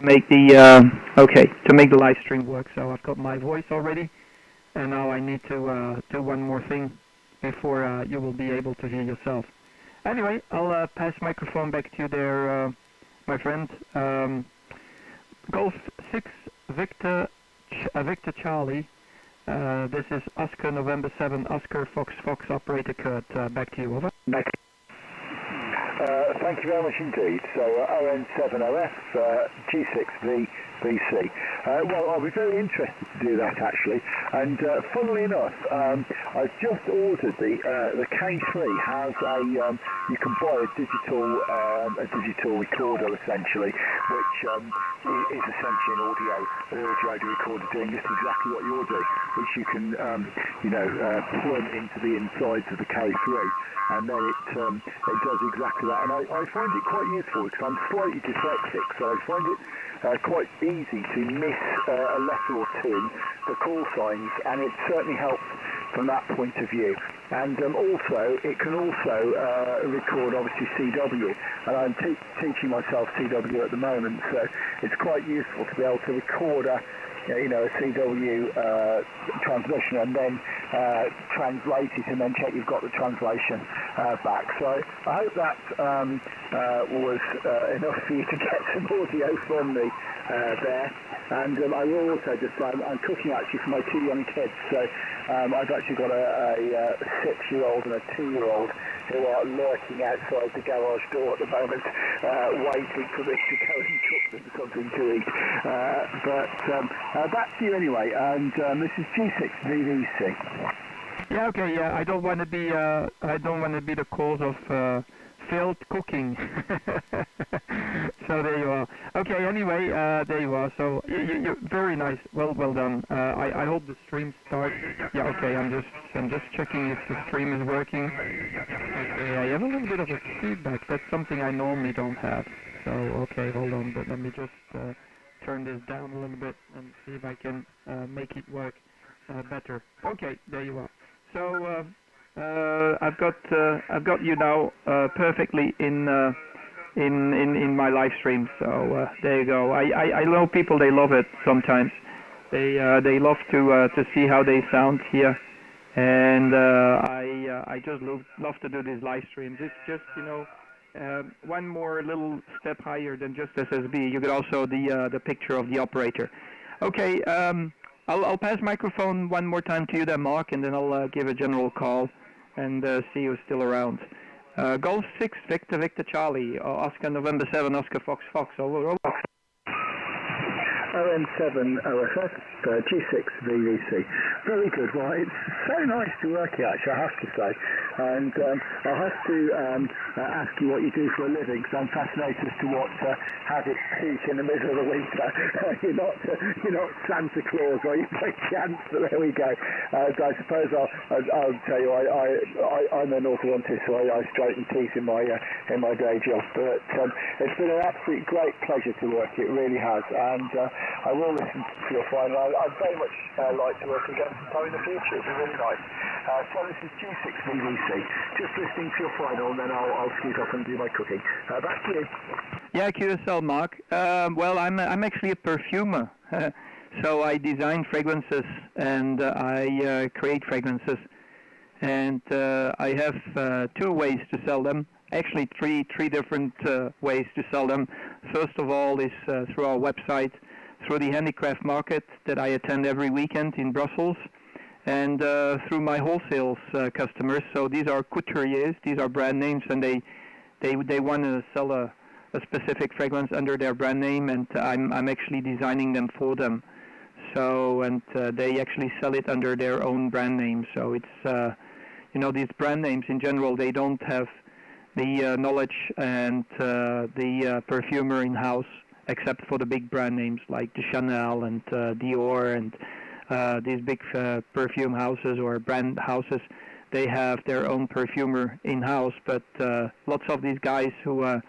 make the to make the live stream work. So I've got my voice already, and now I need to do one more thing before you will be able to hear yourself. Anyway, I'll pass microphone back to you there, my friend. Golf 6 Victor Victor Charlie. This is Oscar November 7 Oscar Fox Fox operator Kurt. Back to you, over. Back. Thank you very much indeed. So ON7OF G6VVC. Well, I'll be very interested to do that actually. And funnily enough, I've just ordered the K3 has a you can buy a digital recorder essentially, which is essentially an audio recorder doing just exactly what you're doing, which you can plug into the insides of the K3. And then it does exactly that. And I find it quite useful because I'm slightly dyslexic, so I find it quite easy to miss a letter or two in the call signs, and it certainly helps from that point of view. And also, it can also record obviously CW, and I'm teaching myself CW at the moment, so it's quite useful to be able to record a CW transmission and then translate it and then check you've got the translation back. So I hope that was enough for you to get some audio from me there. And I will also just, I'm cooking actually for my two young kids, so I've actually got a 6-year-old and a 2-year-old who are lurking outside the garage door at the moment, waiting for me to go and cook them something to eat. But back to you anyway, and this is G6VVC. Yeah, okay, yeah. I don't want to be the cause of failed cooking. So there you are. Okay, anyway, there you are. So you're very nice. Well done. I hope the stream starts. Yeah, okay. I'm just checking if the stream is working. Okay, I have a little bit of a feedback. That's something I normally don't have. So okay, hold on. But let me just turn this down a little bit and see if I can make it work better. Okay, there you are. So I've got you now perfectly in my live stream. So there you go. I know people, they love it sometimes. They love to see how they sound here, and I just love to do these live streams. It's just one more little step higher than just SSB. You get also the picture of the operator. Okay. I'll pass microphone one more time to you there, Mark, and then I'll give a general call and see who's still around. Golf 6, Victor Charlie, Oscar November 7, Oscar Fox Fox, over. ON7 OFF, G6VVC. Very good. Well, it's so nice to work here, actually, I have to say. And I'll have to ask you what you do for a living, because I'm fascinated as to what has its peak in the middle of the winter. You're not Santa Claus, are you, by chance? But there we go. I suppose I'll tell you, I'm an orthodontist, so I straighten teeth in my day job. But it's been an absolute great pleasure to work. It really has. And I will listen to your final. I'd very much like to work again sometime in the future. It'd be really nice. So this is G6VVC. Just listening to your final, and then I'll scoot off and do my cooking. Back to you. Yeah, QSL, Mark. Well, I'm actually a perfumer. So I design fragrances and I create fragrances. And I have 2 ways to sell them. Actually, three different ways to sell them. First of all is through our website, through the handicraft market that I attend every weekend in Brussels, and through my wholesale customers. So these are couturiers, these are brand names, and they want to sell a specific fragrance under their brand name, and I'm actually designing them for them. So, and they actually sell it under their own brand name. So it's, these brand names in general, they don't have the knowledge and the perfumer in-house, except for the big brand names like the Chanel and Dior and these big perfume houses or brand houses. They have their own perfumer in-house, but lots of these guys who are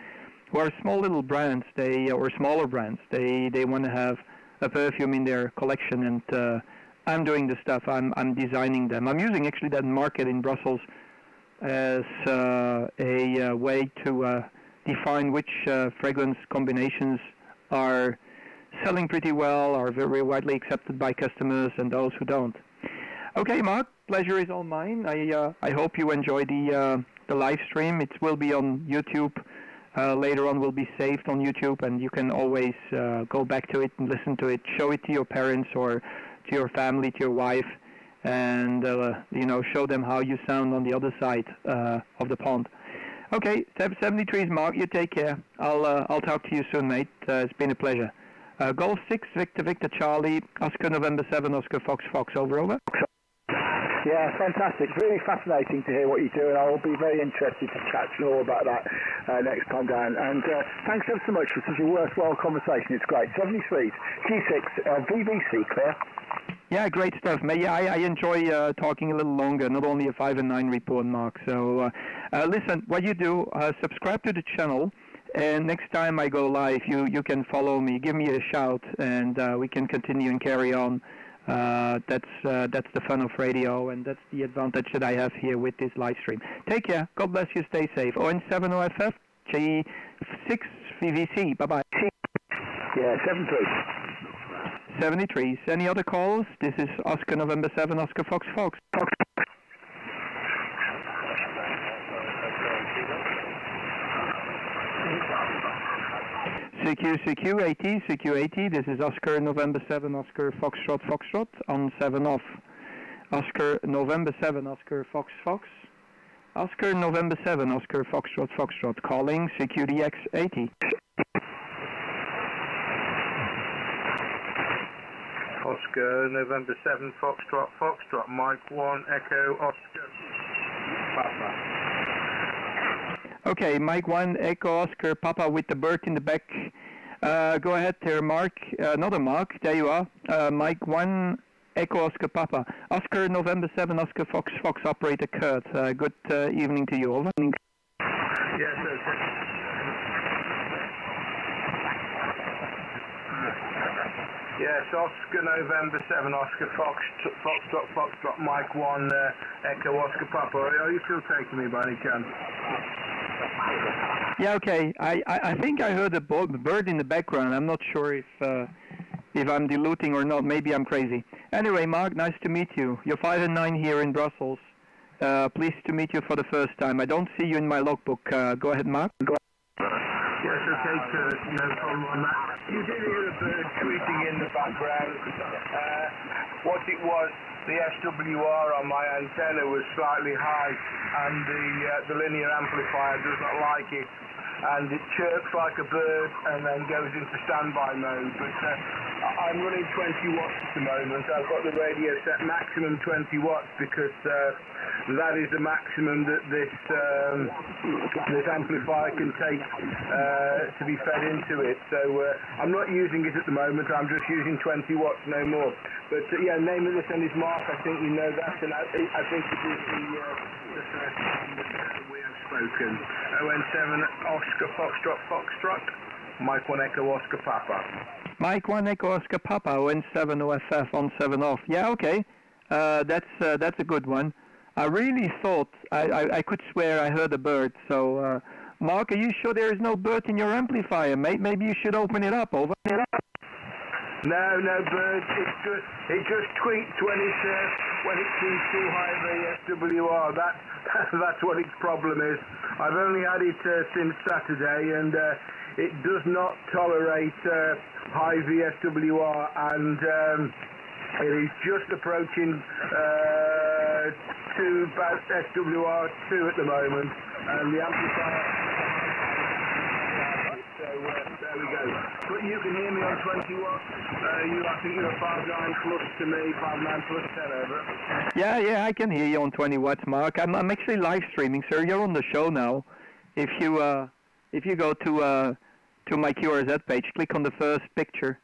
small little brands, or smaller brands, they want to have a perfume in their collection, and I'm doing the stuff. I'm designing them. I'm using actually that market in Brussels as a way to define which fragrance combinations are selling pretty well, are very widely accepted by customers, and those who don't. Okay, Mark, pleasure is all mine. I hope you enjoy the live stream. It will be on YouTube. Later on will be saved on YouTube, and you can always go back to it and listen to it. Show it to your parents or to your family, to your wife, and show them how you sound on the other side of the pond. Okay, 73 is Mark. You take care. I'll talk to you soon, mate. It's been a pleasure. Golf 6, Victor Charlie, Oscar November 7, Oscar Fox, over. Yeah, fantastic. Really fascinating to hear what you do, and I'll be very interested to chat to you all about that next time down. And thanks ever so much for such a worthwhile conversation. It's great. 73s, Q6, VVC, clear? Yeah, great stuff, mate. Yeah, I enjoy talking a little longer, not only a 5 and 9 report, Mark. So listen, what you do, subscribe to the channel, and next time I go live, you can follow me, give me a shout, and we can continue and carry on. That's the fun of radio, and that's the advantage that I have here with this live stream. Take care. God bless you. Stay safe. ON7OFF, J6 VVC. Bye-bye. Yeah, 73. 73s. Any other calls? This is Oscar November 7, Oscar Fox. CQ80, this is Oscar November 7, Oscar Foxtrot on 7 off. Oscar November 7, Oscar Fox. Oscar November 7, Oscar Foxtrot, calling CQDX80. Oscar November 7, Foxtrot, Mike 1, Echo, Oscar, Papa. Okay, Mike 1, Echo, Oscar, Papa with the bird in the back. Go ahead there, Mark. Another Mark, there you are. Mike 1, Echo, Oscar, Papa. Oscar November 7, Oscar Fox, operator Kurt. Good evening to you, over. Yes, sir. Yes, Oscar November 7, Oscar Foxtrot, Mike 1, Echo, Oscar, Papa. Are you still taking me by any chance? Yeah, okay. I think I heard a bird in the background. I'm not sure if I'm diluting or not. Maybe I'm crazy. Anyway, Mark, nice to meet you. You're 5 and 9 here in Brussels. Pleased to meet you for the first time. I don't see you in my logbook. Go ahead, Mark. Yes, okay, Kurt, no problem on that. You did hear a bird tweeting in the background. What it was, the SWR on my antenna was slightly high, and the linear amplifier does not like it. And it chirps like a bird and then goes into standby mode. But I'm running 20 watts at the moment. I've got the radio set maximum 20 watts because that is the maximum that this amplifier can take to be fed into it. So I'm not using it at the moment. I'm just using 20 watts, no more. But yeah, name of this end is Mark. I think you know that, and I think it is the first time that we have spoken. ON7 Oscar Foxtrot, Mike 1 Echo Oscar Papa. Mike 1 Echo Oscar Papa, ON7 OFF on 7 off. Yeah, okay. That's a good one. I really thought, I could swear I heard a bird. So, Mark, are you sure there is no bird in your amplifier, mate? Maybe you should open it up, over. No bird. It just tweets when it seems too high the SWR. That's what its problem is. I've only had it since Saturday, and it does not tolerate high VSWR, and it is just approaching to about SWR2 at the moment, and the amplifier. So there we go. But you can hear me on 20 watts. I think you're 5.9 plus to me, 5.9 plus 10 over. Yeah, I can hear you on 20 watts, Mark. I'm actually live streaming, sir. You're on the show now. If you go to my QRZ page, click on the first picture,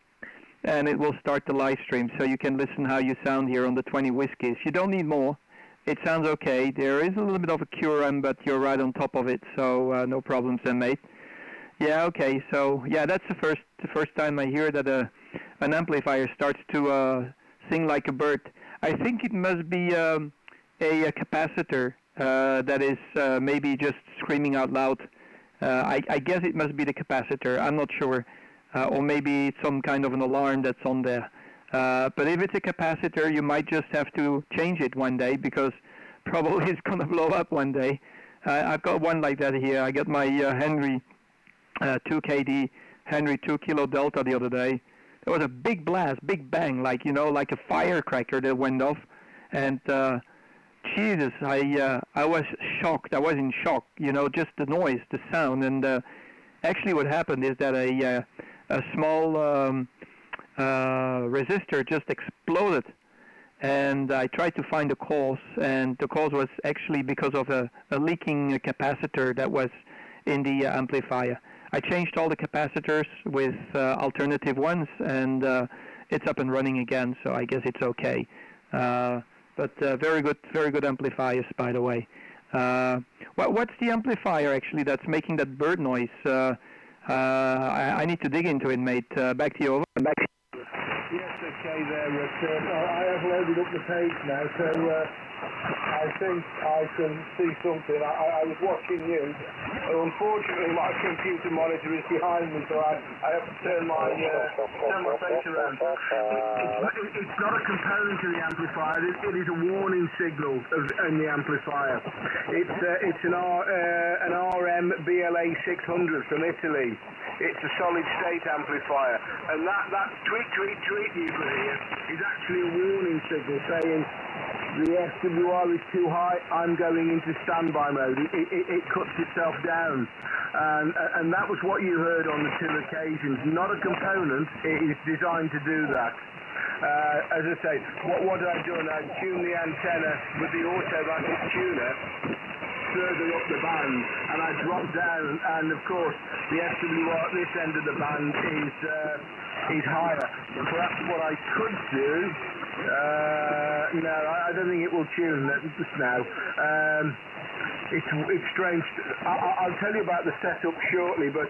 and it will start the live stream, so you can listen how you sound here on the 20 whiskies. You don't need more. It sounds okay. There is a little bit of a QRM, but you're right on top of it, so no problems then, mate. Yeah, okay. So yeah, that's the first time I hear that an amplifier starts to sing like a bird. I think it must be a capacitor that is maybe just screaming out loud I guess it must be the capacitor. I'm not sure. Or maybe it's some kind of an alarm that's on there. But if it's a capacitor, you might just have to change it one day because probably it's going to blow up one day. I've got one like that here. I got my Henry 2KD Henry 2 kilo Delta the other day. There was a big blast, big bang, like like a firecracker that went off, and Jesus, I was shocked. I was in shock, just the noise, the sound, and actually what happened is that a small resistor just exploded, and I tried to find the cause, and the cause was actually because of a leaking capacitor that was in the amplifier. I changed all the capacitors with alternative ones, and it's up and running again, so I guess it's okay. But very good amplifiers, by the way. What's the amplifier actually that's making that bird noise? I need to dig into it, mate. Back to you. Over. Yes, okay there, Richard. I have loaded up the page now, so I think I can see something. I was watching you. Unfortunately, my computer monitor is behind me, so I have to turn my face around. It's not a component of the amplifier. It is a warning signal in the amplifier. It's an RM BLA 600 from Italy. It's a solid-state amplifier, and that tweet you could hear is actually a warning signal saying the SWR is too high, I'm going into standby mode. It cuts itself down, and that was what you heard on the two occasions. Not a component, it is designed to do that. As I say, what I've done, I've tuned the antenna with the automatic tuner further up the band, and I dropped down, and of course the SWR at this end of the band is higher. And perhaps what I could do, no, I don't think it will tune just now. It's strange. I'll tell you about the setup shortly, but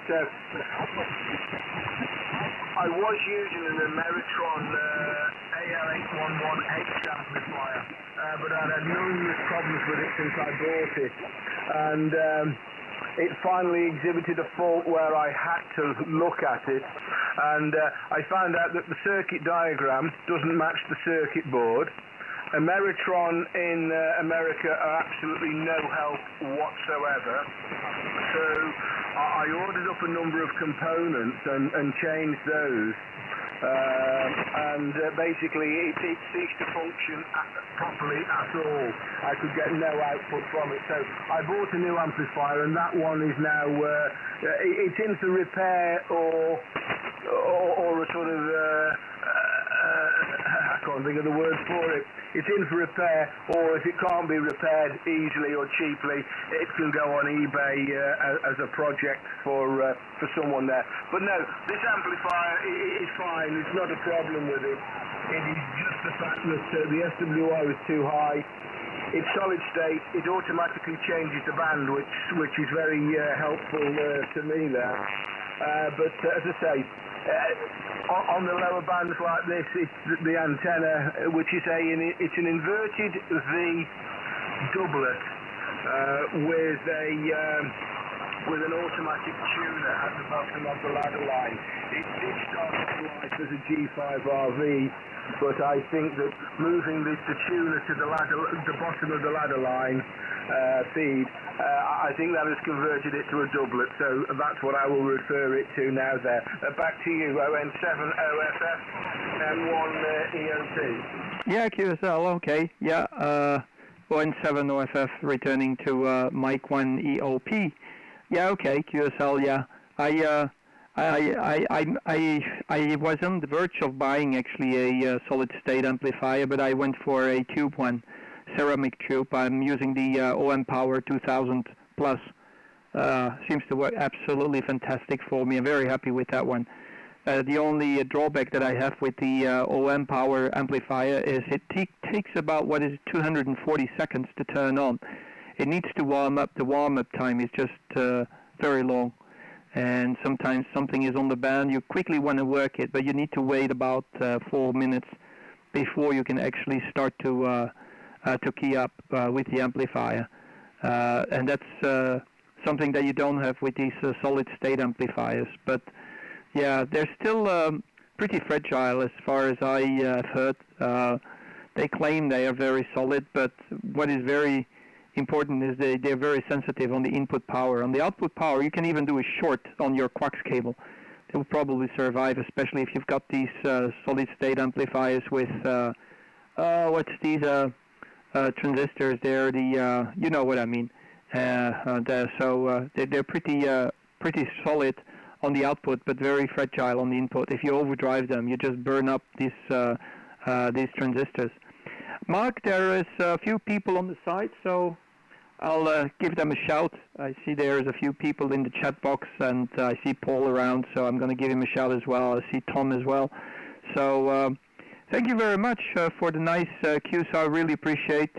I was using an Ameritron AL811H amplifier, but I'd had numerous problems with it since I bought it, and it finally exhibited a fault where I had to look at it, and I found out that the circuit diagram doesn't match the circuit board. Ameritron in America are absolutely no help whatsoever, so I ordered up a number of components and changed those, and basically it ceased to function properly at all. I could get no output from it, so I bought a new amplifier, and that one is now it's in for repair or a sort of I can't think of the word for it. It's in for repair, or if it can't be repaired easily or cheaply, it can go on eBay as a project for someone there. But no, this amplifier is fine. It's not a problem with it. It is just the fact that the SWR is too high. It's solid state. It automatically changes the band, which is very helpful to me there. But as I say, on the lower bands like this, it's the antenna, which is it's an inverted V doublet with an automatic tuner at the bottom of the ladder line. It did start off life as a G5RV, but I think that moving the tuner to the bottom of the ladder line feed, I think that has converted it to a doublet, so that's what I will refer it to now there. Back to you, ON7OFF M1 EOP. Yeah, QSL, okay. Yeah, ON7OFF returning to Mike 1 EOP. Yeah, okay, QSL, yeah. I was on the verge of buying actually a solid-state amplifier, but I went for a tube one. Ceramic tube. I'm using the OM Power 2000 Plus. Seems to work absolutely fantastic for me. I'm very happy with that one. The only drawback that I have with the OM Power amplifier is it takes about 240 seconds to turn on. It needs to warm up. The warm-up time is just very long, and sometimes something is on the band. You quickly want to work it, but you need to wait about 4 minutes before you can actually start to key up with the amplifier, and that's something that you don't have with these solid-state amplifiers. But yeah, they're still pretty fragile as far as I have heard. They claim they are very solid, but what is very important is they're very sensitive on the input power. On the output power, you can even do a short on your coax cable. They will probably survive, especially if you've got these solid-state amplifiers with what's these transistors there? You know what I mean. So they're pretty solid on the output, but very fragile on the input. If you overdrive them, you just burn up these transistors. Mark, there is a few people on the site, so I'll give them a shout. I see there's a few people in the chat box, and I see Paul around, so I'm going to give him a shout as well. I see Tom as well. So thank you very much for the nice cues. I really appreciate.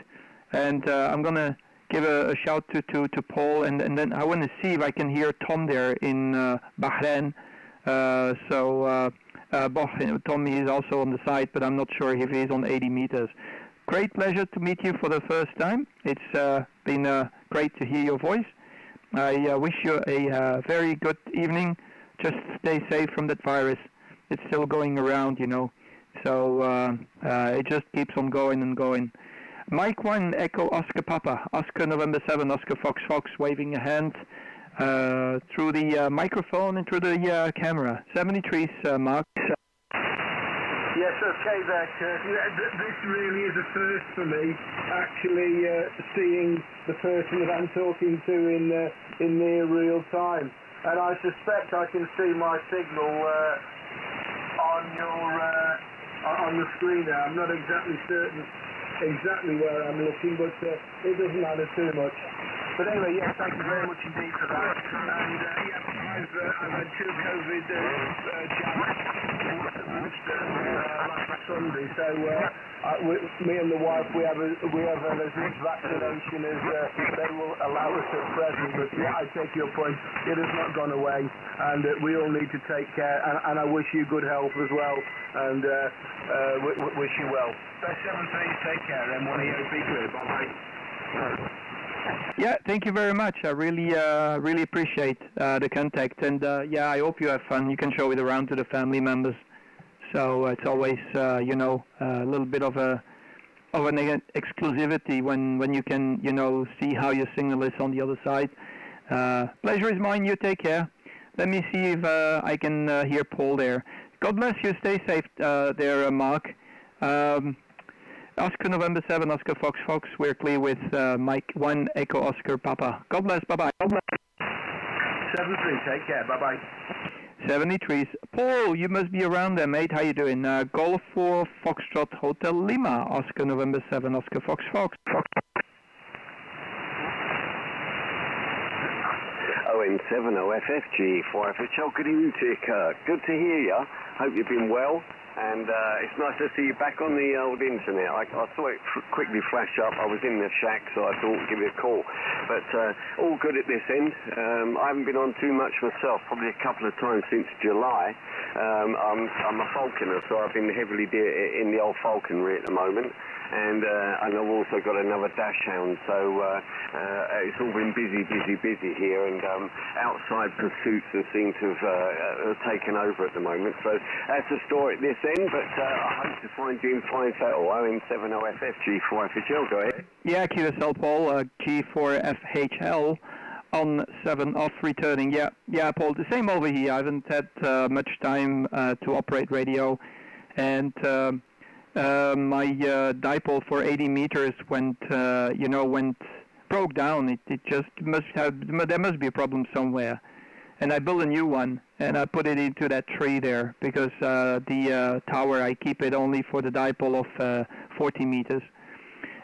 And I'm going to give a shout to Paul, and then I want to see if I can hear Tom there in Bahrain. Tom is also on the site, but I'm not sure if he's on 80 meters. Great pleasure to meet you for the first time. It's been great to hear your voice. I wish you a very good evening. Just stay safe from that virus. It's still going around, you know. So it just keeps on going and going. Mike 1, Echo Oscar Papa, Oscar November 7, Oscar Fox Fox, waving a hand through the microphone and through the camera. 73, Mark. Yes, okay there, Kurt. This really is a first for me, actually seeing the person that I'm talking to in near real time. And I suspect I can see my signal on the screen now. I'm not exactly certain exactly where I'm looking, but it doesn't matter too much. But anyway, yes, thank you very much indeed for that. And I've had two COVID jabs last Sunday, so me and the wife, we have as much vaccination as they will allow us at present. But yeah, I take your point. It has not gone away, and we all need to take care. And I wish you good health as well, and wish you well. Best 7 things. Take care. Then one of you be good. Bye. Yeah, thank you very much. I really appreciate the contact, and yeah, I hope you have fun. You can show it around to the family members. So it's always, a little bit of an exclusivity when you can, see how your signal is on the other side. Pleasure is mine. You take care. Let me see if I can hear Paul there. God bless you. Stay safe there, Mark. Oscar November 7, Oscar Fox Fox. We're clear with Mike 1, Echo Oscar Papa. God bless. Bye-bye. 73. Take care. Bye-bye. 73. Paul, you must be around there, mate. How you doing? Golf 4, Foxtrot Hotel Lima, Oscar November 7, Oscar Fox Fox. ON7 OFFG 4FHL. Good evening to you, Kirk. Good to hear you. Hope you've been well. And it's nice to see you back on the old internet. I saw it quickly flash up. I was in the shack, so I thought I'd give you a call. But all good at this end. I haven't been on too much myself, probably a couple of times since July. I'm a falconer, so I've been heavily in the old falconry at the moment. And I've also got another dash hound, so it's all been busy here, and outside pursuits seem to have taken over at the moment. So that's the story at this end, but I hope to find you in fine fettle. ON7OFF G4FHL, go ahead. Yeah, QSL Paul, G4FHL on 7 off returning. Yeah, Paul, the same over here. I haven't had much time to operate radio, and my dipole for 80 meters went broke down. It just there must be a problem somewhere. And I built a new one, and I put it into that tree there, because the tower, I keep it only for the dipole of 40 meters.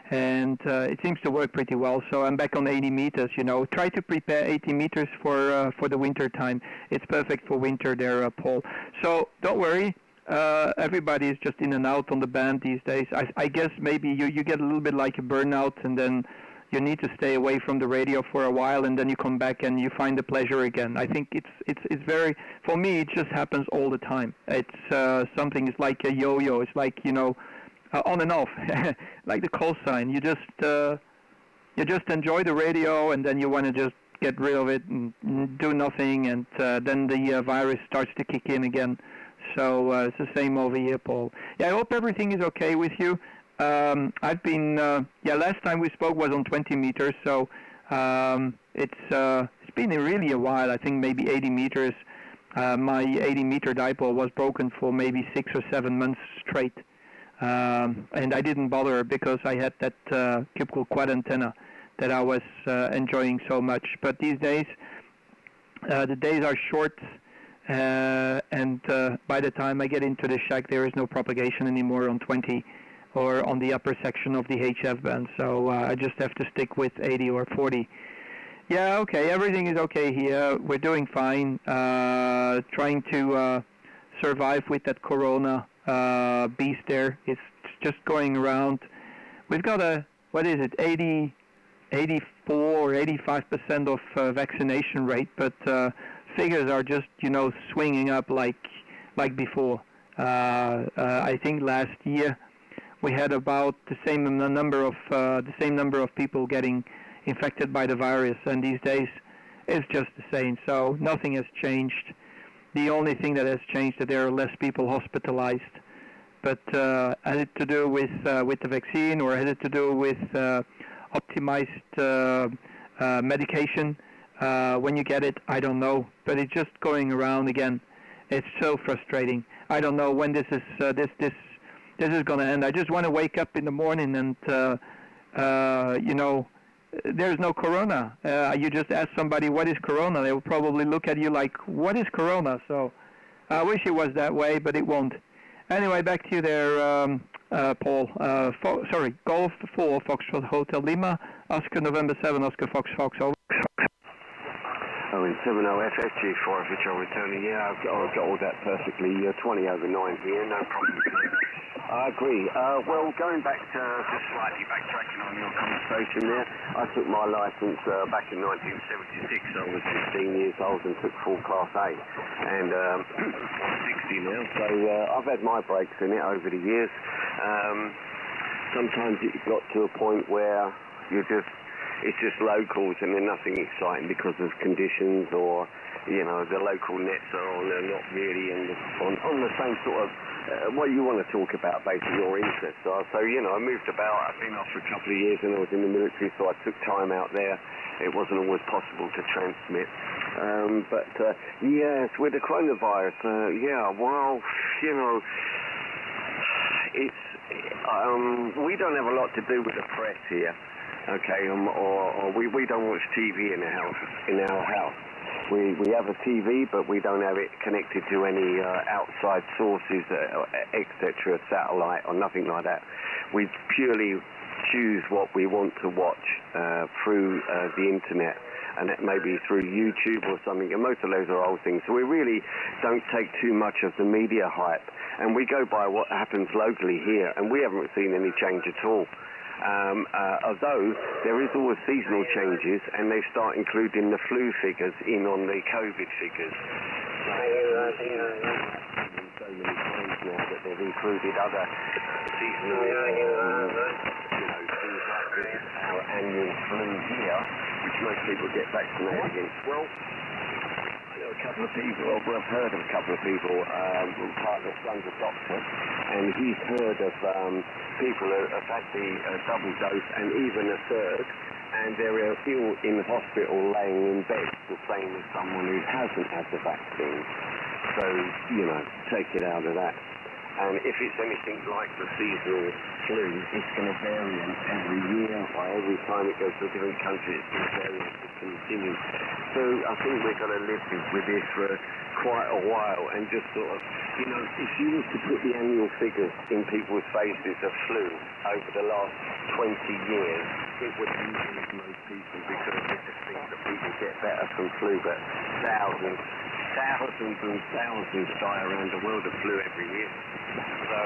And it seems to work pretty well, so I'm back on 80 meters, Try to prepare 80 meters for the winter time. It's perfect for winter there, Paul. So don't worry. Everybody is just in and out on the band these days. I guess maybe you get a little bit like a burnout, and then you need to stay away from the radio for a while, and then you come back and you find the pleasure again. I think it's very, for me, it just happens all the time. It's something. It's like a yo-yo. It's like on and off, like the call sign. You just enjoy the radio, and then you want to just get rid of it and do nothing, and then the virus starts to kick in again. So it's the same over here, Paul. Yeah, I hope everything is okay with you. I've been, last time we spoke was on 20 meters, so it's been really a while. I think maybe 80 meters. My 80-meter dipole was broken for maybe 6 or 7 months straight, and I didn't bother because I had that cubical quad antenna that I was enjoying so much. But these days, the days are short, and by the time I get into the shack, there is no propagation anymore on 20 or on the upper section of the HF band, so I just have to stick with 80 or 40. Yeah, okay, everything is okay here. We're doing fine. Trying to survive with that corona beast there. It's just going around. We've got 84 or 85% of vaccination rate, but figures are just, swinging up like before. I think last year we had about the same number of people getting infected by the virus, and these days it's just the same. So nothing has changed. The only thing that has changed is that there are less people hospitalized. But has it to do with the vaccine, or has it to do with optimized medication when you get it? I don't know. But it's just going around again. It's so frustrating. I don't know when this is going to end. I just want to wake up in the morning and there's no corona. You just ask somebody what is corona, they will probably look at you like, what is corona? So I wish it was that way, but it won't. Anyway, back to you there, Paul. Golf 4, Foxtrot Hotel Lima, Oscar November 7, Oscar Fox Fox, over. Oh, in 70 FFG 4, which I'll return. Yeah, I've got all that perfectly. 20 over 9 here, no problem. I agree. Well, going back to just slightly backtracking on your conversation there, I took my license back in 1976. I was 15 years old and took full Class A, and I'm 60 now, so I've had my breaks in it over the years. Sometimes it got to a point where it's just locals and they're nothing exciting because of conditions, or the local nets are not really on the same sort of what you want to talk about, basically your interests are. So I moved about. I've been off for a couple of years and I was in the military, so I took time out there. It wasn't always possible to transmit. But yes, with the coronavirus, it's we don't have a lot to do with the press here. Okay, or we don't watch TV in our house. We have a TV, but we don't have it connected to any outside sources, etc., satellite or nothing like that. We purely choose what we want to watch through the internet, and that may be through YouTube or something, and most of those are old things. So we really don't take too much of the media hype, and we go by what happens locally here, and we haven't seen any change at all. Although there is always seasonal changes, and they start including the flu figures in on the COVID figures. So many times now that they've included other seasonal things like our annual flu here, which most people get vaccinated against. Well, a couple of people, I've heard of a couple of people, partner son's a doctor, and he's heard of people who have had the double dose and even a third, and they're still in the hospital laying in bed, the same as someone who hasn't had the vaccine. So, take it out of that. And if it's anything like the seasonal flu, it's going to vary every year, or every time it goes to a different country, it's going to vary and continue. So I think we're going to live with this for quite a while, and just sort of, if you was to put the annual figures in people's faces of flu over the last 20 years, it would amuse most people, because they just think that people get better from flu, but thousands and thousands die around the world of flu every year. So,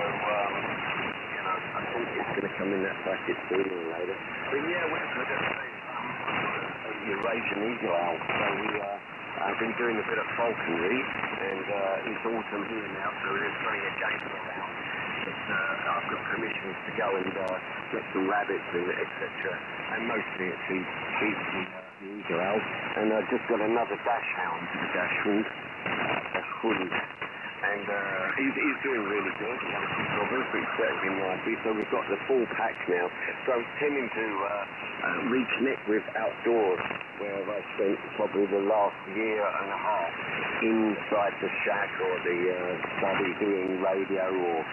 I think it's going to come in that bracket sooner or later. But yeah, we're good at the Eurasian eagle owl. So I've been doing a bit of falconry, and it's autumn here now, so there's plenty of game around. But I've got permissions to go and get some rabbits and etc. And mostly it's these the eager owl. And I just got another dash hound, a dash hund. And he's doing really good. He had a few problems, but he's settling nicely. So we've got the full pack now. So I'm tending to reconnect with outdoors, where I spent probably the last year and a half inside the shack or the study doing radio or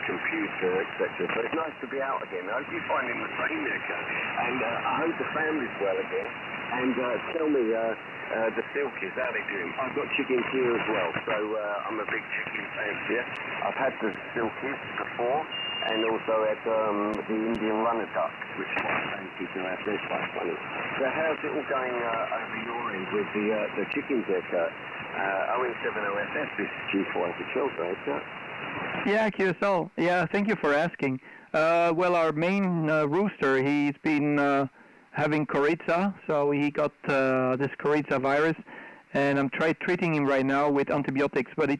computer, etc. So it's nice to be out again. I hope you're finding the same there, Kurt. And I hope the family's well again. And tell me, the silkies, how they doing? I've got chickens here as well, so I'm a big chicken fancier. I've had the silkies before, and also had the Indian runner ducks, which I fancy to have. They're quite funny. So how's it all going over your end with the chickens there, Kurt? ON70FF, this is G4 H12, right, Kurt? Yeah, QSL. Yeah, thank you for asking. Well, our main rooster, he's been having coryza, so he got this coryza virus, and I'm treating him right now with antibiotics, but it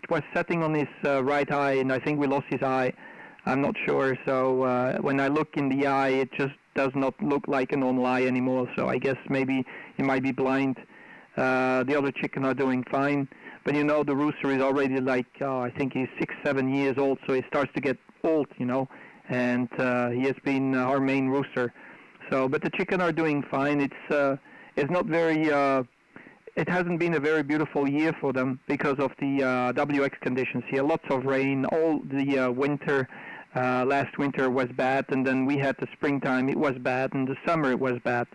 was setting on his right eye, and I think we lost his eye. I'm not sure, so when I look in the eye, it just does not look like a normal eye anymore, so I guess maybe he might be blind. The other chicken are doing fine, but you know, the rooster is already like, I think he's 6-7 years old, so he starts to get old, you know, and he has been our main rooster. So, but the chicken are doing fine. It's not very. It hasn't been a very beautiful year for them because of the WX conditions here. Lots of rain. All the winter, last winter was bad, and then we had the springtime. It was bad, and the summer it was bad,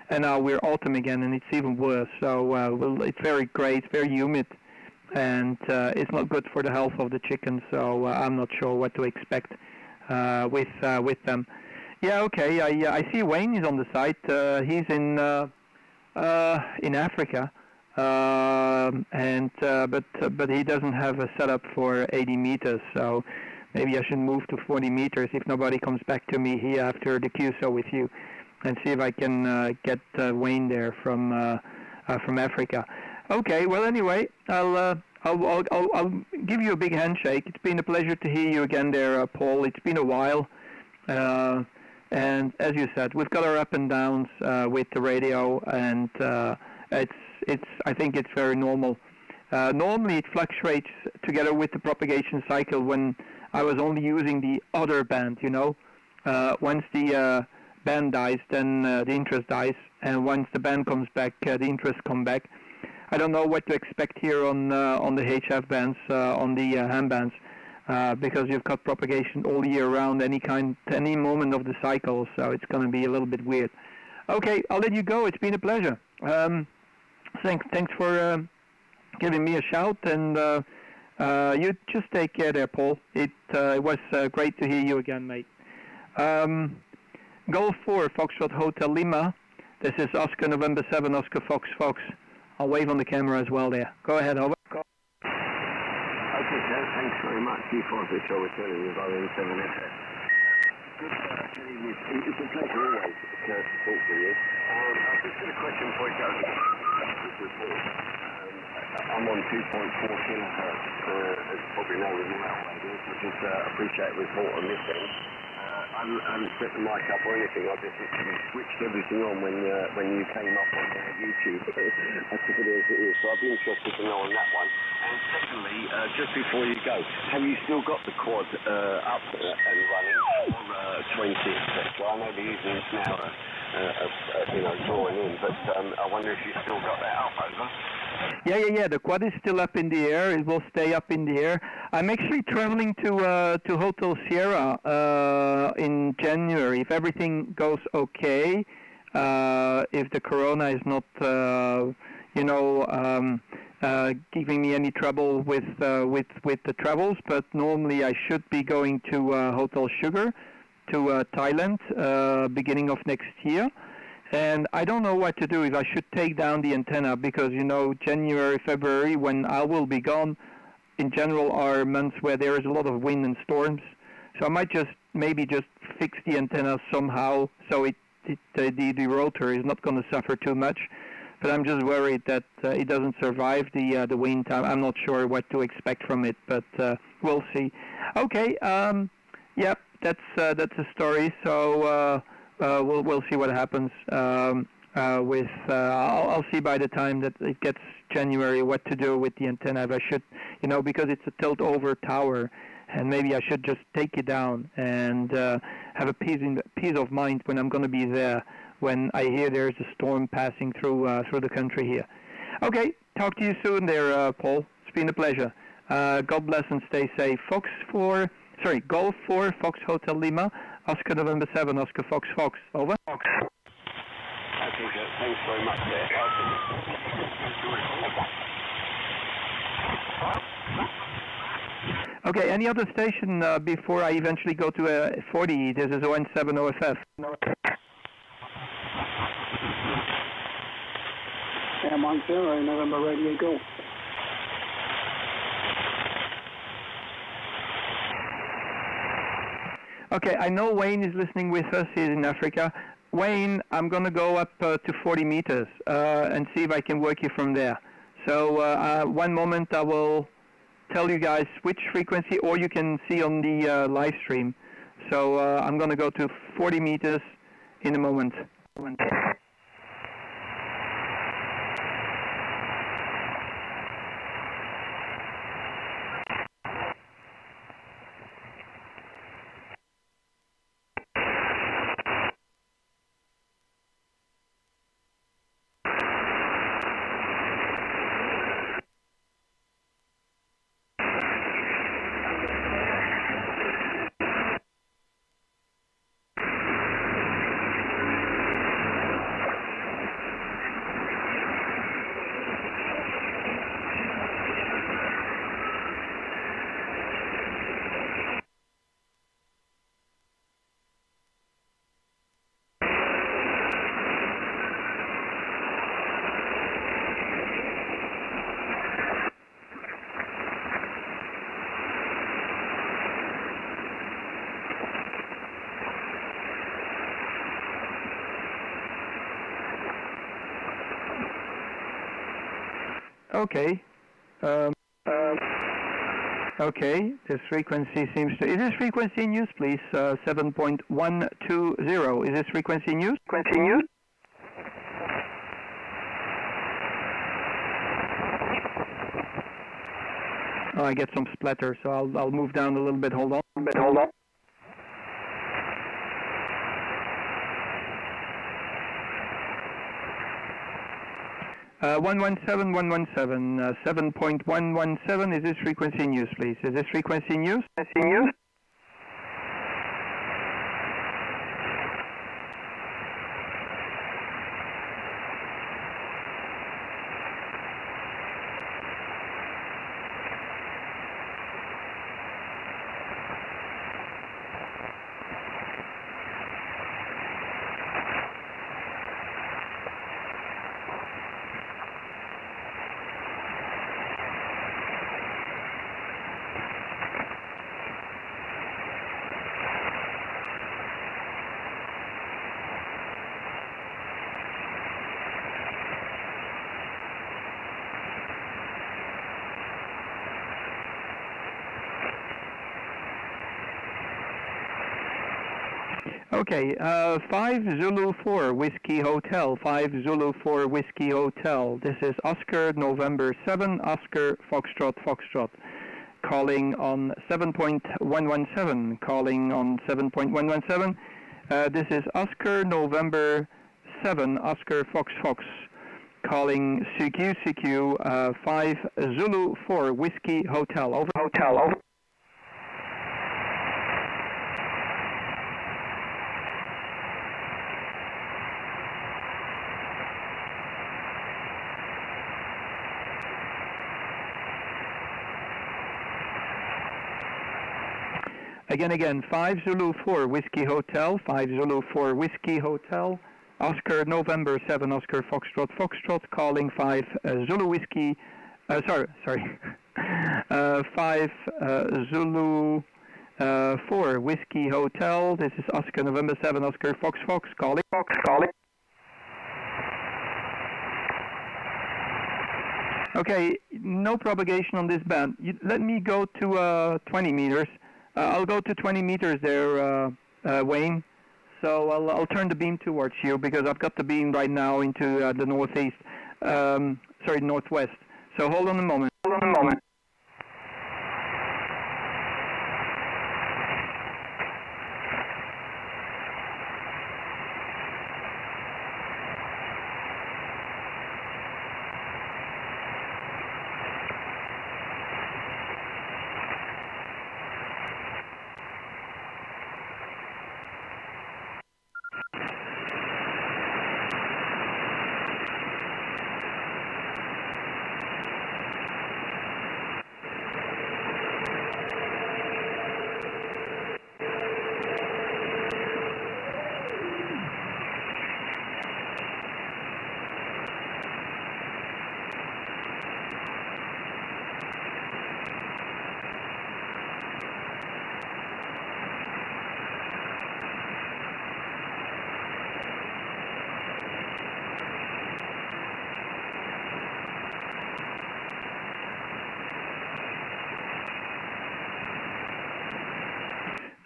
and now we're autumn again, and it's even worse. So, well, it's very gray. It's very humid, and it's not good for the health of the chickens. So I'm not sure what to expect with them. Yeah, okay. I see Wayne is on the site. He's in Africa, but he doesn't have a setup for 80 meters. So maybe I should move to 40 meters if nobody comes back to me here after the QSO with you, and see if I can get Wayne there from Africa. Okay. Well, anyway, I'll give you a big handshake. It's been a pleasure to hear you again there, Paul. It's been a while. And as you said, we've got our up and downs with the radio, and I think it's very normal. Normally it fluctuates together with the propagation cycle when I was only using the other band, you know. Once the band dies, then the interest dies, and once the band comes back, the interest come back. I don't know what to expect here on the HF bands, on the ham bands. Because you've got propagation all year round, any moment of the cycle, so it's going to be a little bit weird. Okay, I'll let you go. It's been a pleasure. Thanks for giving me a shout, and you just take care there, Paul. It was great to hear you again, mate. Golf 4, Foxtrot Hotel Lima. This is Oscar November 7, Oscar Fox Fox. I'll wave on the camera as well there. Go ahead, over. Thanks very much. G4 H over telling you about ON7FF. Good, it's a pleasure always to talk to you. I've just got a question for you, Joe. I'm on 2.4 kilohertz, as you probably know with my radio, so just appreciate the report on this end. I haven't set the mic up or anything. I just switched everything on when you came up on YouTube. I took it as it is, so I'd be interested to know on that one. And secondly, just before you go, have you still got the quad up and running for 20, etc.? I know they're using this now, drawing in, but I wonder if you've still got that up, over? Yeah. The quad is still up in the air. It will stay up in the air. I'm actually traveling to Hotel Sierra in January. If everything goes okay, if the corona is not, giving me any trouble with the travels, but normally I should be going to Hotel Sugar to Thailand beginning of next year. And I don't know what to do, if I should take down the antenna, because, January, February, when I will be gone, in general are months where there is a lot of wind and storms. So I might maybe just fix the antenna somehow so the rotor is not going to suffer too much. But I'm just worried that it doesn't survive the wind time. I'm not sure what to expect from it, but we'll see. Okay, that's a story. So we'll see what happens. I'll see by the time that it gets January what to do with the antenna. If I should, because it's a tilt-over tower, and maybe I should just take it down and have a peace of mind when I'm going to be there, when I hear there's a storm passing through the country here. Okay, talk to you soon there, Paul. It's been a pleasure. God bless and stay safe. Golf 4, Fox Hotel Lima, Oscar November 7, Oscar Fox Fox. Over. Fox. Okay, thanks very much there. Okay, any other station before I eventually go to 40? This is ON7 OFF. M10, November Radio Golf. Okay, I know Wayne is listening with us. He's in Africa. Wayne, I'm going to go up to 40 meters and see if I can work you from there. So one moment I will tell you guys which frequency, or you can see on the live stream. So I'm going to go to 40 meters in a moment. Okay. Okay, this frequency seems to... Is this frequency in use, please? 7.120. Is this frequency in use? Oh, I get some splatter, so I'll move down a little bit. Hold on. 117, 7.117, is this frequency in use, please? Is this frequency in use? Okay, 5 Zulu 4 Whiskey Hotel, 5 Zulu 4 Whiskey Hotel. This is Oscar November 7, Oscar Foxtrot Foxtrot. Calling on 7.117, calling on 7.117. This is Oscar November 7, Oscar Fox Fox. Calling CQ 5 Zulu 4 Whiskey Hotel. Over. Over. Again, 5 Zulu 4 Whiskey Hotel, 5 Zulu 4 Whiskey Hotel, Oscar November 7 Oscar Foxtrot Foxtrot, calling 5 Zulu Whiskey, 5 Zulu 4 Whiskey Hotel, this is Oscar November 7 Oscar Fox Fox, calling. Okay, no propagation on this band. Let me go to 20 meters. I'll go to 20 meters there, Wayne. so I'll turn the beam towards you because I've got the beam right now into the northeast, sorry, northwest. So hold on a moment. Hold on a moment.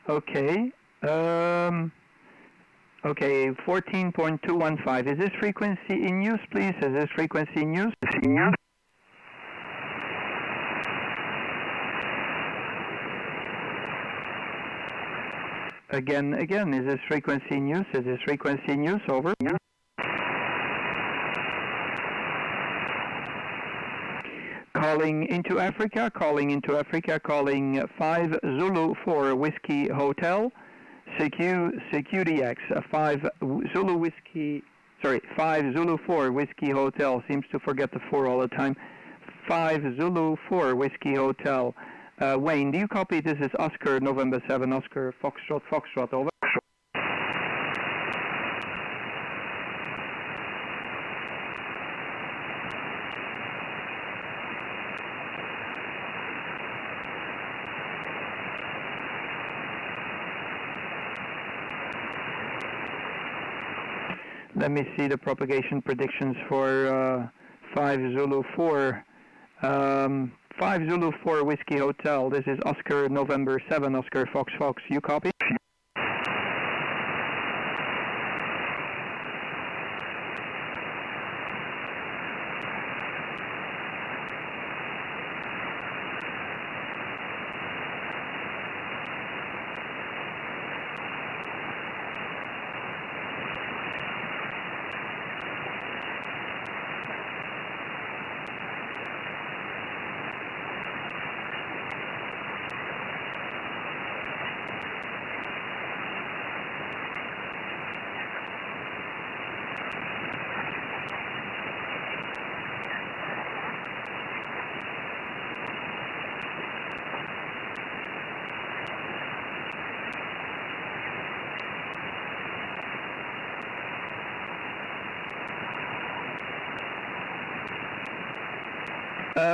Okay. Okay, 14.215. Is this frequency in use, please? Is this frequency in use? Again, is this frequency in use? Is this frequency in use? Over. Calling into Africa, calling 5 Zulu 4 Whiskey Hotel, CQDX 5 Zulu 4 Whiskey Hotel, seems to forget the 4 all the time, 5 Zulu 4 Whiskey Hotel. Wayne, do you copy? This is Oscar November 7 Oscar Foxtrot, over. Let me see the propagation predictions for 5 Zulu 4. 5 Zulu 4 Whiskey Hotel. This is Oscar November 7 Oscar Fox. You copy?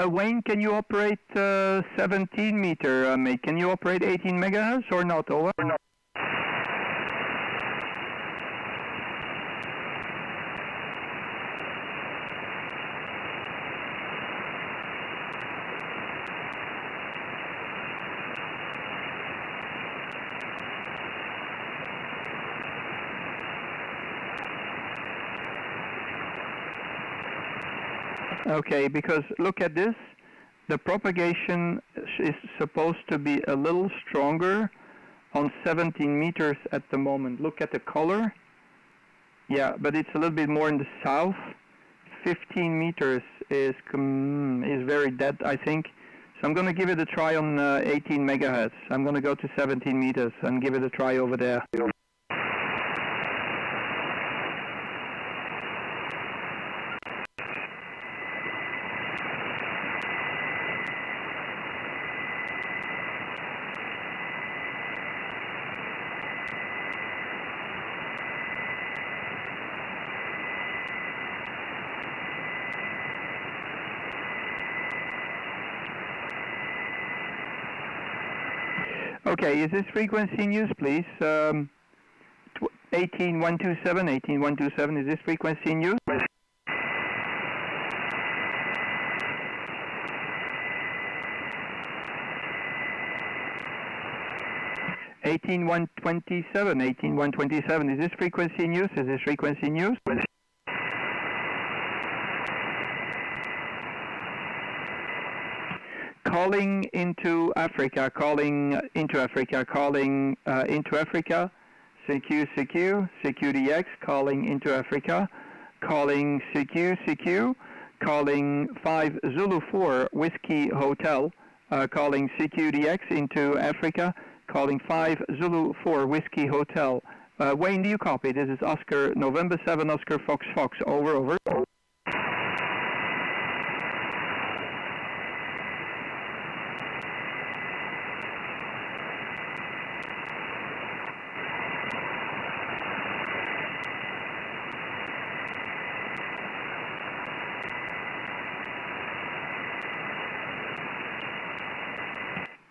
Wayne, can you operate 17 meter, mate? Can you operate 18 megahertz or not? Over? Or not? Okay, because look at this. The propagation is supposed to be a little stronger on 17 meters at the moment. Look at the color. Yeah, but it's a little bit more in the south. 15 meters is very dead, I think. So I'm going to give it a try on 18 megahertz. I'm going to go to 17 meters and give it a try over there. Okay, is this frequency in use, please? 18127, is this frequency in use? 18127, 18127. Is this frequency in use? Is this frequency in use? Calling into Africa, calling into Africa, calling into Africa. CQ, CQDX, calling into Africa, calling CQ, calling 5 Zulu 4 Whiskey Hotel, calling CQDX into Africa, calling 5 Zulu 4 Whiskey Hotel. Wayne, do you copy? This is Oscar, November 7, Oscar Fox Fox, over.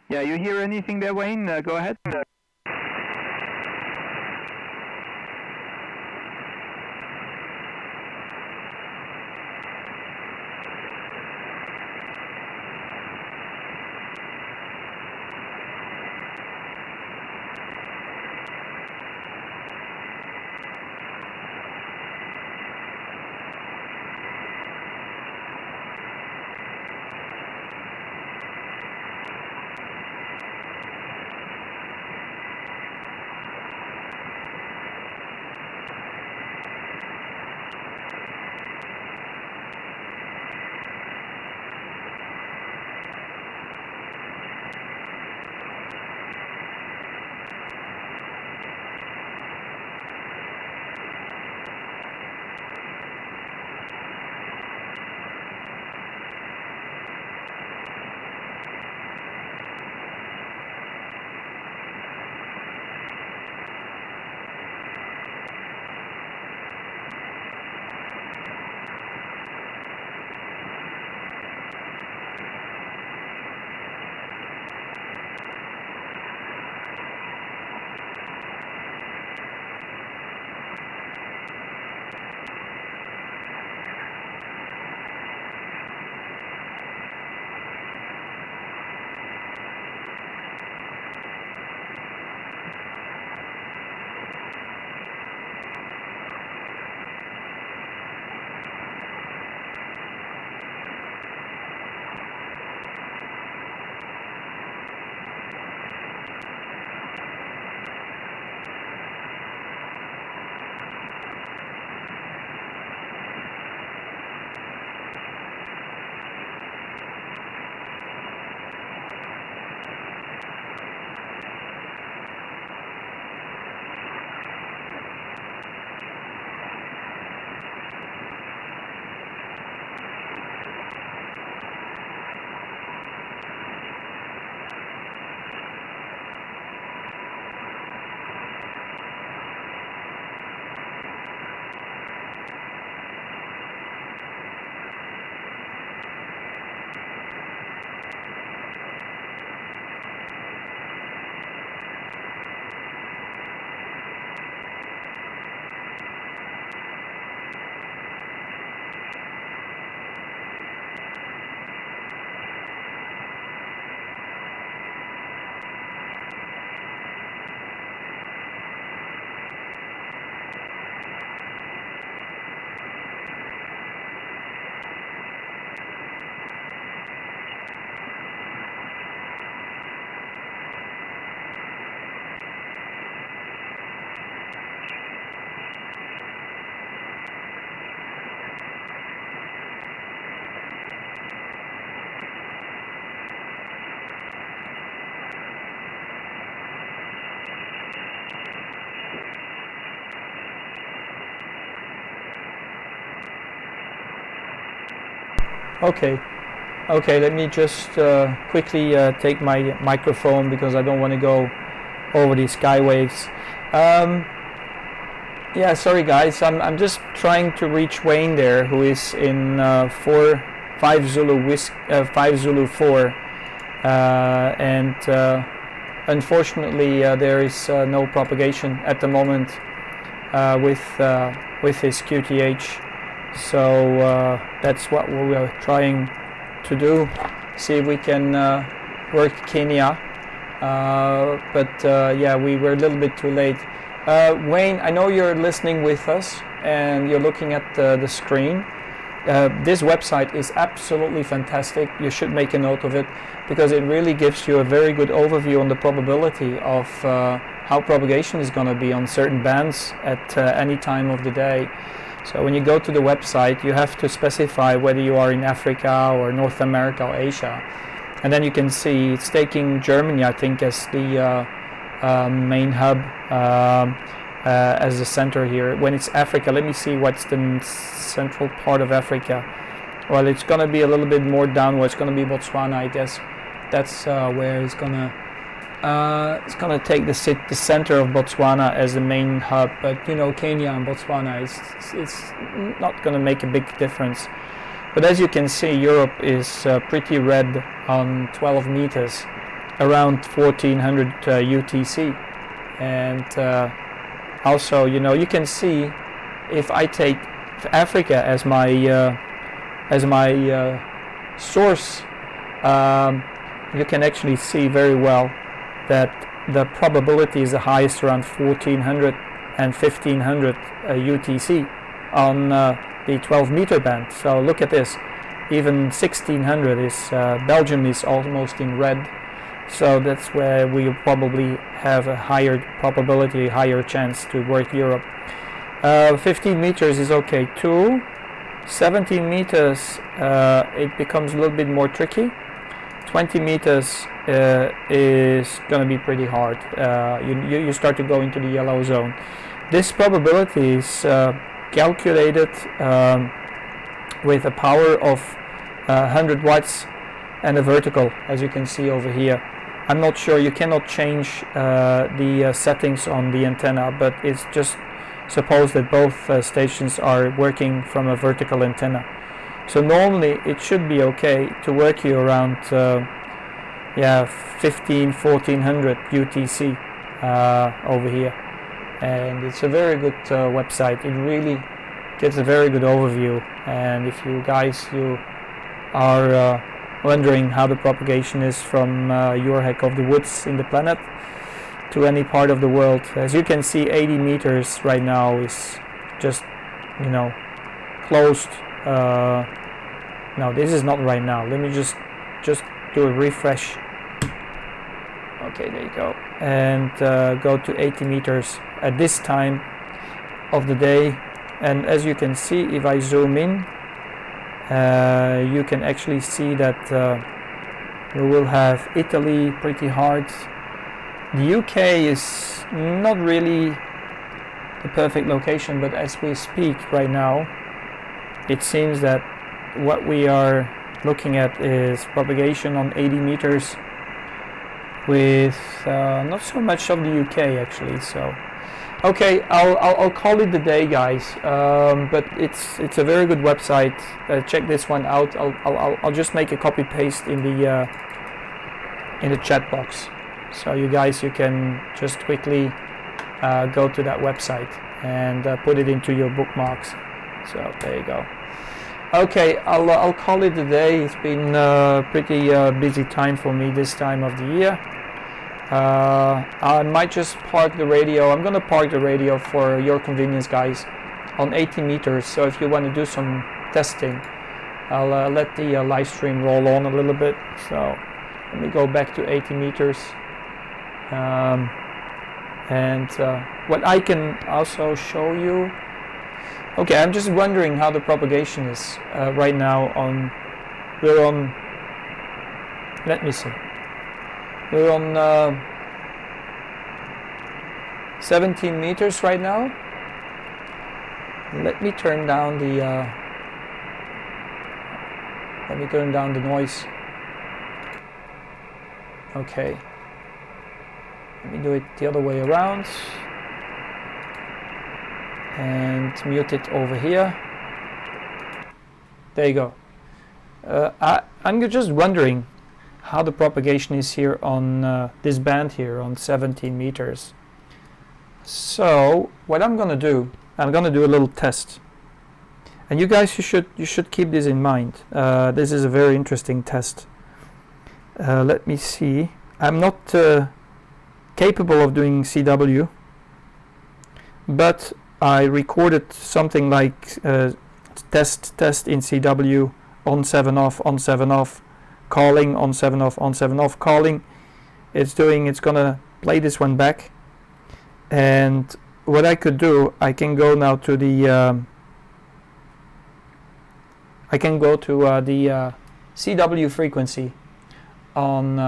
Yeah, you hear anything there, Wayne? Go ahead. Okay, let me just quickly take my microphone because I don't want to go over these skywaves. Yeah, sorry guys, I'm just trying to reach Wayne there, who is in 5 Zulu 4, and unfortunately there is no propagation at the moment with his QTH. So that's what we are trying to do. See if we can work Kenya Yeah, we were a little bit too late. Wayne, I know you're listening with us and you're looking at the screen. This website is absolutely fantastic. You should make a note of it because it really gives you a very good overview on the probability of how propagation is going to be on certain bands at any time of the day. So when you go to the website, you have to specify whether you are in Africa or North America or Asia. And then you can see it's taking Germany, I think, as the main hub, as the center here. When it's Africa, let me see what's the central part of Africa. Well, it's going to be a little bit more downward. It's going to be Botswana, I guess. That's where it's going to take the center of Botswana as the main hub. But you know, Kenya and Botswana, it's not going to make a big difference. But as you can see, Europe is pretty red on 12 meters, around 1400 UTC. And also, you know, you can see if I take Africa as my source, you can actually see very well that the probability is the highest around 1400 and 1500 UTC on the 12 meter band. So look at this, even 1600 is Belgium is almost in red, so that's where we probably have a higher probability, higher chance to work Europe. 15 meters is okay too. 17 meters it becomes a little bit more tricky. 20 meters is going to be pretty hard. You start to go into the yellow zone. This probability is calculated with a power of 100 watts and a vertical, as you can see over here. I'm not sure, you cannot change the settings on the antenna, but it's just suppose that both stations are working from a vertical antenna. So normally it should be okay to work you around 1400 UTC over here. And it's a very good website. It really gives a very good overview. And if you guys are wondering how the propagation is from your heck of the woods in the planet to any part of the world, as you can see, 80 meters right now is just, you know, closed. No, this is not right now. Let me just do a refresh. Okay, there you go. And go to 80 meters at this time of the day. And as you can see, if I zoom in, you can actually see that we will have Italy pretty hard. The UK is not really the perfect location, but as we speak right now, it seems that what we are looking at is propagation on 80 meters with not so much of the UK actually. So okay, I'll call it the day, guys. But it's a very good website. Check this one out. I'll just make a copy paste in the chat box, so you guys, you can just quickly go to that website and put it into your bookmarks. So there you go. Okay, I'll call it a day. It's been a pretty busy time for me this time of the year. I might just park the radio. I'm going to park the radio for your convenience, guys, on 80 meters. So if you want to do some testing, I'll let the live stream roll on a little bit. So let me go back to 80 meters. What I can also show you. Okay, I'm just wondering how the propagation is right now we're on, let me see, we're on 17 meters right now. Let me turn down the noise. Okay, let me do it the other way around and mute it over here. There you go. I'm just wondering how the propagation is here on this band here on 17 meters. So what I'm gonna do a little test, and you guys, you should keep this in mind. This is a very interesting test. Let me see. I'm not capable of doing CW, but I recorded something like test in CW, on 7 off, calling, on 7 off, calling. It's gonna play this one back. And what I could do, I can go now to the CW frequency on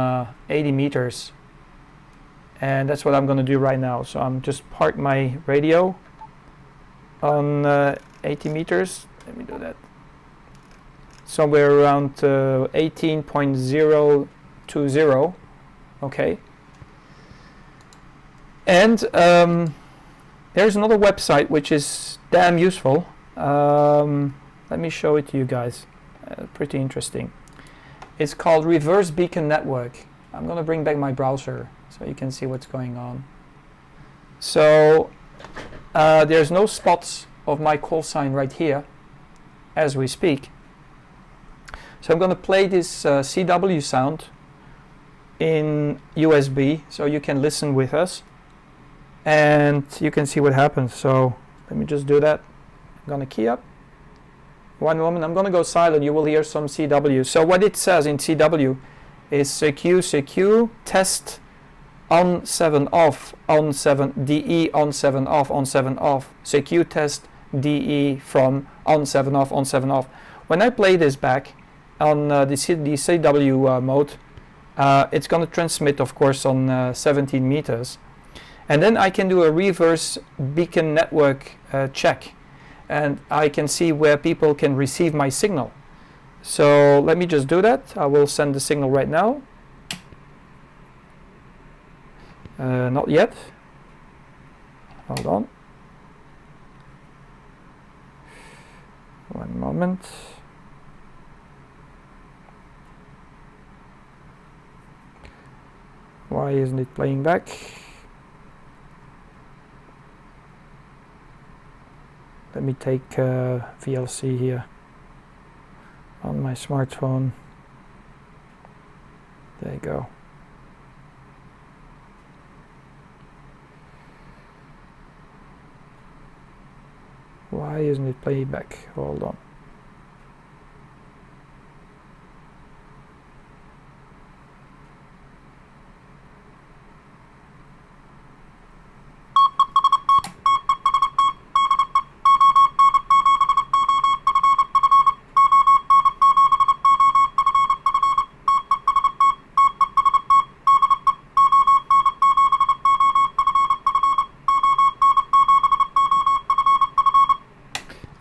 80 meters, and that's what I'm going to do right now. So I'm just park my radio on 80 meters. Let me do that. Somewhere around 18.020. Okay. And there's another website which is damn useful. Let me show it to you guys. Pretty interesting. It's called Reverse Beacon Network. I'm going to bring back my browser so you can see what's going on. So there's no spots of my call sign right here as we speak. So I'm going to play this CW sound in USB so you can listen with us and you can see what happens. So let me just do that. I'm going to key up. One moment, I'm going to go silent. You will hear some CW. So what it says in CW is CQ test on 7 off, on 7 DE, on 7 off, on 7 off. CQ test DE from on 7 off, on 7 off. When I play this back on the CW mode, it's going to transmit, of course, on 17 meters. And then I can do a reverse beacon network check. And I can see where people can receive my signal. So let me just do that. I will send the signal right now. Not yet. Hold on. One moment. Why isn't it playing back? Let me take VLC here on my smartphone. There you go. Why isn't it playing back? Hold on.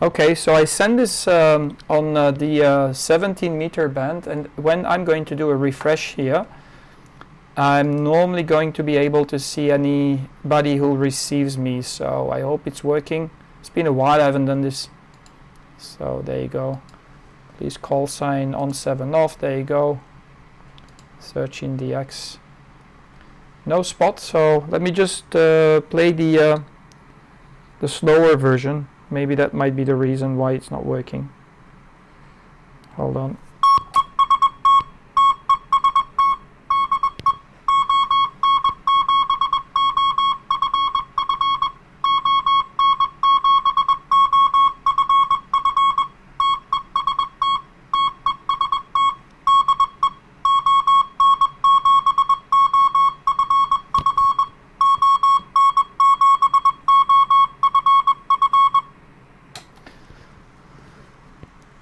Okay, so I send this on the 17 meter band, and when I'm going to do a refresh here, I'm normally going to be able to see anybody who receives me, so I hope it's working. It's been a while I haven't done this. So there you go. Please call sign on 7 off, there you go. Search in DX. No spot, so let me just play the slower version. Maybe that might be the reason why it's not working. Hold on.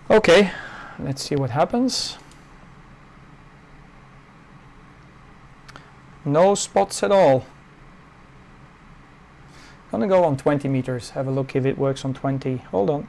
Okay, let's see what happens. No spots at all. I'm gonna go on 20 meters, have a look if it works on 20. Hold on.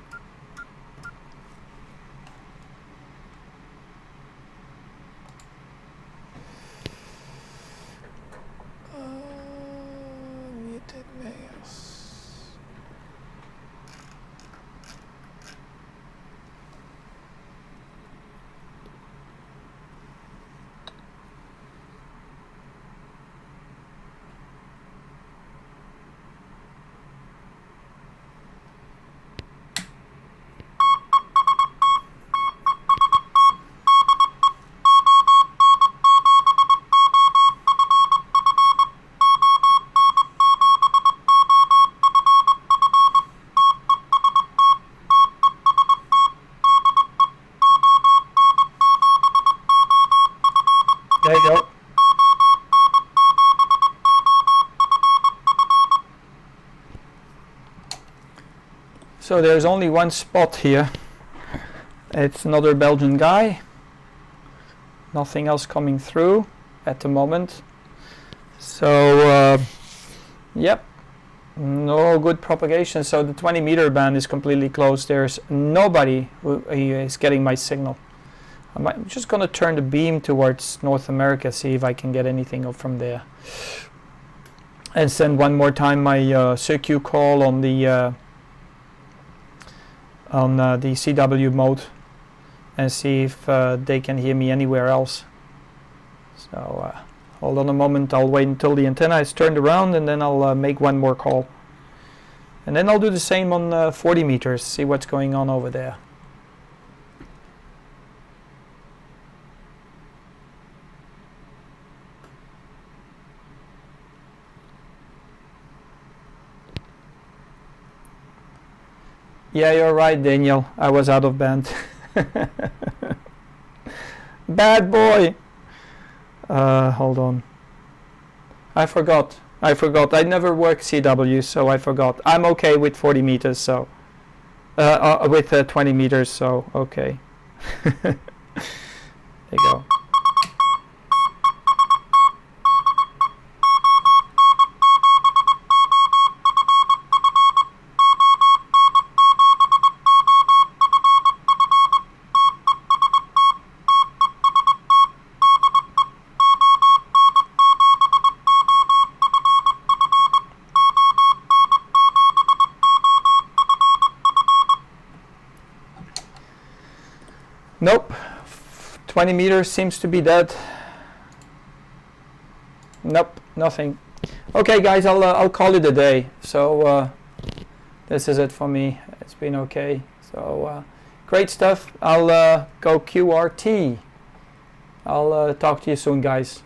There you go. So there's only one spot here. It's another Belgian guy. Nothing else coming through at the moment. So yep, no good propagation. So the 20-meter band is completely closed. There's nobody who is getting my signal. I'm just going to turn the beam towards North America, see if I can get anything up from there. And send one more time my CQ call on the CW mode and see if they can hear me anywhere else. So hold on a moment, I'll wait until the antenna is turned around and then I'll make one more call. And then I'll do the same on 40 meters, see what's going on over there. Yeah, you're right, Daniel. I was out of band. Bad boy. Hold on. I forgot. I never worked CW, so I forgot. I'm okay with 40 meters, so with 20 meters, so okay. There you go. Nope, 20 meters seems to be dead. Nope, nothing. Okay, guys, I'll call it a day. So this is it for me. It's been okay. So great stuff. I'll go QRT. I'll talk to you soon, guys.